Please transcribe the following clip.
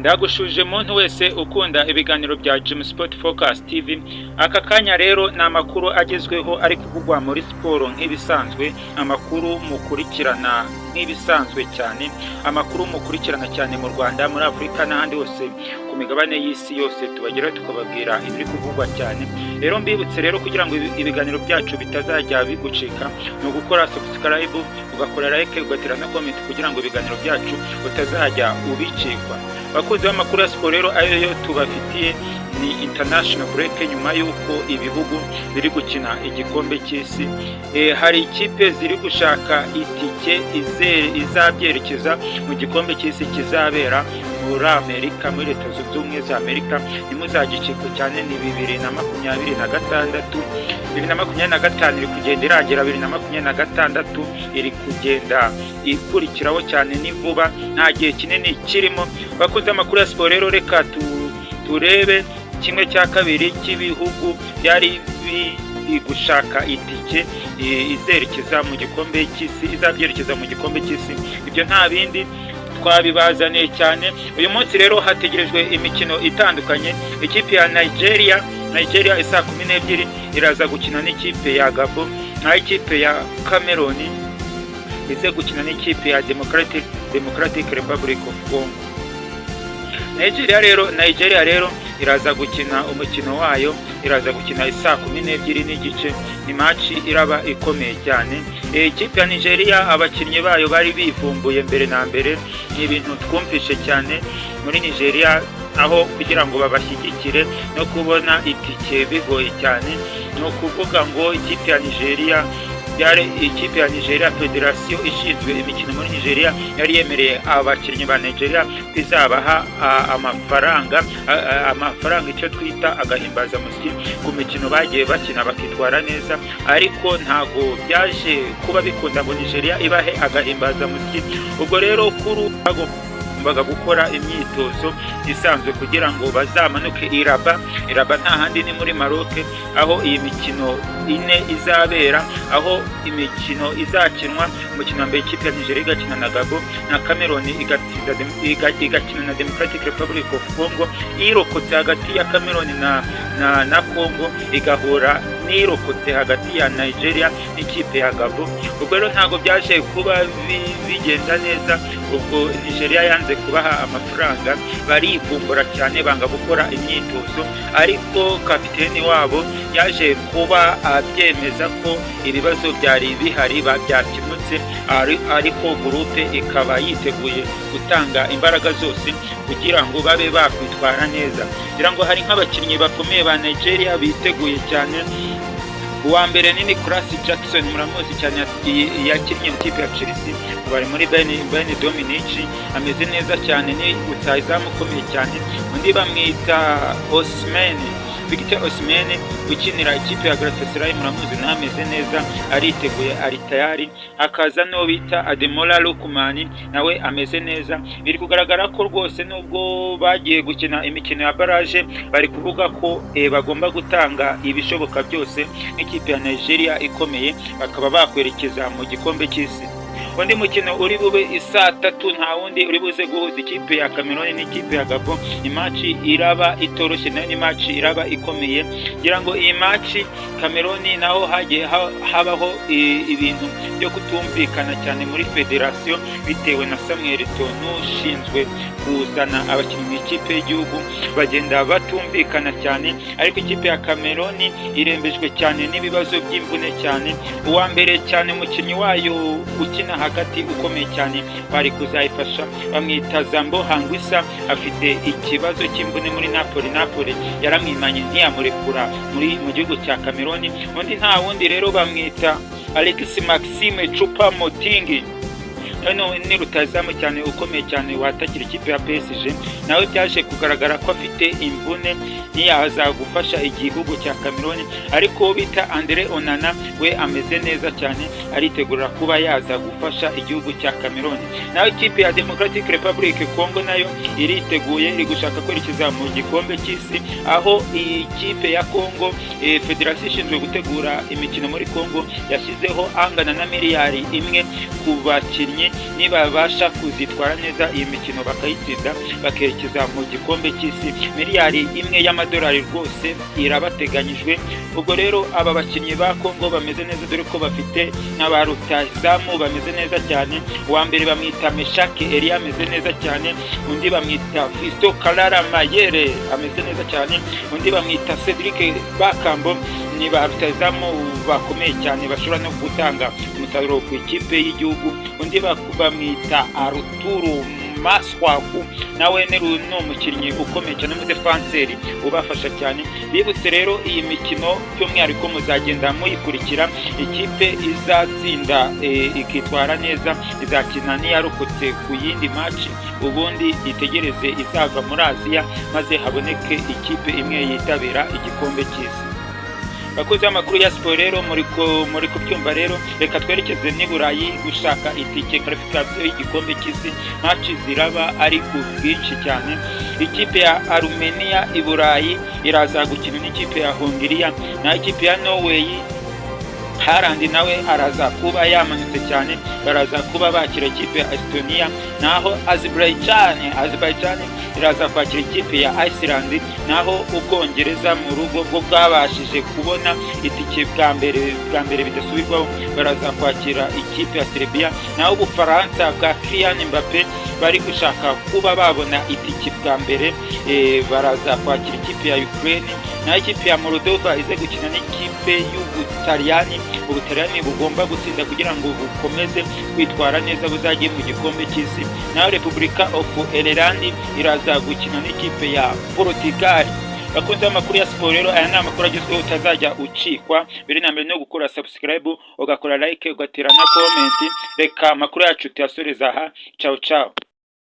Ndagushuje muntu wese ukunda ibiganiro bya Jim Sport Focus TV. Aka kanya rero ni amakuru agezweho ari kuvugwa muri siporo nk'ibisanzwe, amakuru mukurikirana nk'ibisanzwe cyane, amakuru mukurikirana cyane mu Rwanda, muri Afurika n'ahandi hose ku migabane y'isi yose tubageraho tukababwira ibiri kuvugwa cyane. Rero mbibutse rero kugira ngo ibiganiro byacu bitazajya bigucika no gukora subscribe, ugakora like, ugatera na comment kugira ngo ibiganiro byacu utazajya ubicikwa. Bakozi b'amakuru ya siporo rero ayo tubafitiye ni international break nyuma y'uko ibihugu biri gukina igikombe cy'isi. Hari ikipe ziri gushaka itike izabyerekeza mu gikombe cy'isi kizabera muri Amerika, muri Leta Zunze Ubumwe za Amerika. Nimuzagiciko cyane ni 2026, 2025 iri kugenda iragera, 2026 iri kugenda ikurikiraho cyane, ni vuba nta gihe kinini kirimo. Bakoze amakuru ya siporo rero reka turebe kimwe cya kabiri cy'ibihugu byari gushaka itike izerekeza mu gikombe cy'isi, izabyerekeza mu gikombe cy'isi. Ibyo nta bindi twabibazaniye cyane. Uyu munsi rero hategerejwe imikino itandukanye. Ikipe ya Nigeria isa 12 iraza gukina n'ikipe ya Gabon, naho ikipe ya Cameroon ize gukina n'ikipe ya Democratic Republic of Congo. Nigeria rero iraza gukina umukino wayo, iraza gukina isa 12 n'igice. Ni match iraba ikomeye cyane. Ikipe ya Nigeria abakinnyi bayo bari bivumbuye mbere na mbere, ni ibintu twumvishe cyane muri Nigeria, aho kugira ngo babashyigikire no kubona itike bigoye cyane. No kuvuga ngo ikipe ya Nigeria Federation ishinzwe imikino muri Nigeria yari yemereye abakinnyi ba Nigeria bizabaha amafaranga icyo twita agahimbaza musyi ku mikino bagiye bakina bakitwara neza, ariko ntago byaje kuba bikunda ngo Nigeria ibahe agahimbaza musyi. Ubwo rero kuri bagombaga gukora imyitozo isanzwe kugira ngo bazamanuke Iraba nta handi ni muri Maroc, aho iyi mikino ine izabera, aho imikino izakinwa. Umukino wa mbere ikipe ya Nigeria igakina na Gabon, na Cameroon igakina na Democratic Republic of Congo. Irokotse hagati ya Cameroon na Congo igahura n'irokotse hagati ya Nigeria n'ikipe ya Gabon. Ubwo rero ntago byaje kuba bigenda neza. Ubwo Nigeria yanze kubaha amafaranga, barivumbura cyane banga gukora imyitozo, ariko kapiteni wabo yaje kuba abyemeza ko ibibazo byari bihari byakemutse, ariko groupe ikaba yiteguye gutanga imbaraga zose kugira ngo babe bakwitwara neza. Kugira ngo hari nk'abakinnyi bakomeye ba Nigeria biteguye cyane. Uwa mbere ni Nicolas Jackson, muramuzi cyane, yakinnye mu kipe ya Chelsea, bari muri Bayern Dominic, ameze neza cyane, ni utayizamu ukomeye cyane. Undi bamwita Victor Osimhen ukinira ikipe ya Galatasaray, muramuzi nameze neza, ariteguye, ari tayari. Akaza no bita Ademola Lookman, nawe ameze neza. Biri kugaragara ko rwose nubwo bagiye gukina imikino ya barrage, bari kuvuga ko bagomba gutanga ibishoboka byose n'ikipe ya Nigeria ikomeye, bakaba bakwerekeza mu gikombe cy'isi. Undi mukino uri bube isa 3 nta wundi uri buze guhuza ikipe ya Cameroon n'ikipe ya Gabon. Match iraba itoroshye, ni match iraba ikomeye. Ngira ngo iyi match Cameroon naho hagiye habaho ibintu byo kutumvikana cyane muri federation, bitewe na Samuel Eto'o ushinzwe kuzana abakinnyi mu ikipe y'igihugu, bagenda batumvikana cyane. Ariko ikipe ya Cameroon irembejwe cyane n'ibibazo by'imvune cyane. Uwa mbere cyane umukinnyi wayo ukina hagati ukomeye cyane bari kuzayifasha, bamwita Zambo Hangwisa, afite ikibazo cy'imvune muri Napoli yaramwimanye ntiyamurekura mu gihugu cya Cameroon. Undi nta wundi rero bamwita Alex Maxime Choupo-Moting, ni rutazamu cyane ukomeye cyane watakira ikipe ya PSG. Nawe byaje kugaragara ko afite imvune, ntiyaza gufasha igihugu cya Cameroon, ariko bita Andre Onana we ameze neza cyane, aritegura kuba yaza gufasha igihugu cya Cameroon. Nawe ikipe ya Democratic Republic Congo nayo iriteguye, iri gushaka kwerekeza mu gikombe cy'isi, aho ikipe ya Congo Federation ishinzwe gutegura imikino muri Congo yashyizeho angana na miliyari 1 ku bakinnyi nibabasha kuzitwara neza iyi mikino bakayitsinda bakerekeza mu gikombe cy'isi, miliyari imwe y'amadolari rwose irabateganyijwe. ubwo rero aba bakinnyi ba Kongo bameze neza, dore ko bafite n'aba rutahizamu bameze neza cyane. uwa mbere bamwita Meshake Elia ameze neza cyane, undi bamwita Fisto Kalala Mayere ameze neza cyane, undi bamwita Cedric Bakambo. ni ba rutahizamu bakomeye cyane bashobora no gutanga umusaruro ku ikipe y'igihugu. undi bamwita Arturo Maswaku, nawe ni umukinnyi ukomeye cyane n'umudefanseri ubafasha cyane. bibutse rero iyi mikino by'umwihariko muzagenda muyikurikira, ikipe izatsinda ikitwara neza izakina n'iyarokotse ku yindi match, ubundi itegereze izava muri Aziya maze haboneke ikipe imwe yitabira igikombe cy'isi. bakoze amakuru ya siporo rero muri kubyumva rero, reka twerekeze n'i Burayi gushaka itike qualification y'igikombe cy'isi. match ziraba ari ku bwinshi cyane. ikipe ya Armenia i Burayi iraza gukina n'ikipe ya Hongiriya, na ikipe ya Norway Haaland nawe araza kuba yamanutse cyane, baraza kuba bakira ikipe ya Estonia, naho Azerbaijan iraza kwakira ikipe ya Iceland, naho Ubwongereza mu rugo bwo bwabashije kubona itike bwa mbere bidasubirwaho baraza kwakira ikipe ya Serbia, naho Ubufaransa bwa Kylian Mbappe bari gushaka kuba babona itike bwa mbere baraza kwakira ikipe ya Ukraine, naho ikipe ya Moldova ize gukina n'ikipe y'Ubutaliyani. Ubutaliyani bugomba gutsinda kugira ngo bukomeze kwitwara neza buzajye mu gikombe cy'isi, naho Repubulika of Ireland iraza gukina n'ikipe ya Portugal. bakunze amakuru ya siporo rero, aya ni amakuru agezweho utazajya ucikwa. mbere na mbere no gukora subscribe, ugakora like, ugatera na comment. reka amakuru yacu tuyasoreza aha. Ciao ciao.